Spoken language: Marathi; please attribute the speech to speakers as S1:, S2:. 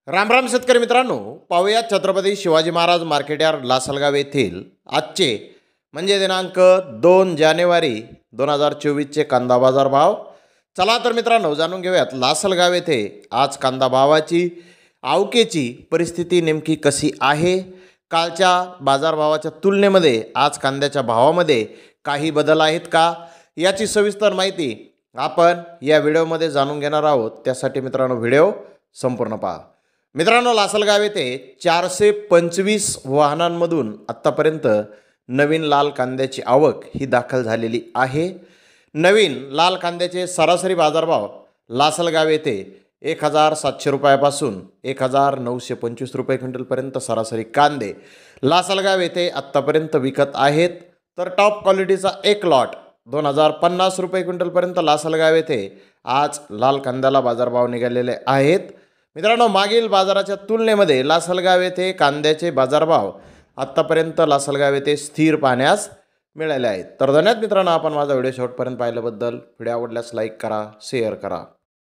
S1: राम राम शेतकरी मित्रांनो, पाहूया छत्रपती शिवाजी महाराज मार्केट यार्ड लासलगाव येथील आजचे म्हणजे दिनांक 2 जानेवारी 2024चे कांदा बाजार भाव. चला तर मित्रांनो जाणून घेऊयात लासलगाव येथे आज कांदा भावाची आवकेची परिस्थिती नेमकी कशी आहे. कालच्या बाजारभावाच्या तुलनेमध्ये आज कांद्याच्या भावामध्ये काही बदल आहेत का याची सविस्तर माहिती आपण या व्हिडिओमध्ये जाणून घेणार आहोत. त्यासाठी मित्रांनो व्हिडिओ संपूर्ण पहा. मित्रांनो लासलगाव येथे 425 वाहनांमधून आत्तापर्यंत नवीन लाल कांद्याची आवक ही दाखल झालेली आहे. नवीन लाल कांद्याचे सरासरी बाजारभाव लासलगाव येथे 1700 रुपयापासून 1925 रुपये क्विंटलपर्यंत सरासरी कांदे लासलगाव येथे आत्तापर्यंत विकत आहेत. तर टॉप क्वालिटीचा एक लॉट 2050 रुपये क्विंटलपर्यंत लासलगाव येथे आज लाल कांद्याला बाजारभाव निघालेले आहेत. मित्रांनो मागील बाजाराच्या तुलनेमध्ये लासलगाव येथे कांद्याचे बाजारभाव आत्तापर्यंत लासलगाव येथे स्थिर पाहण्यास मिळाले आहेत. तर धन्यवाद मित्रांनो, आपण माझा व्हिडिओ शेवटपर्यंत पाहिल्याबद्दल. व्हिडिओ आवडल्यास लाईक करा, शेअर करा.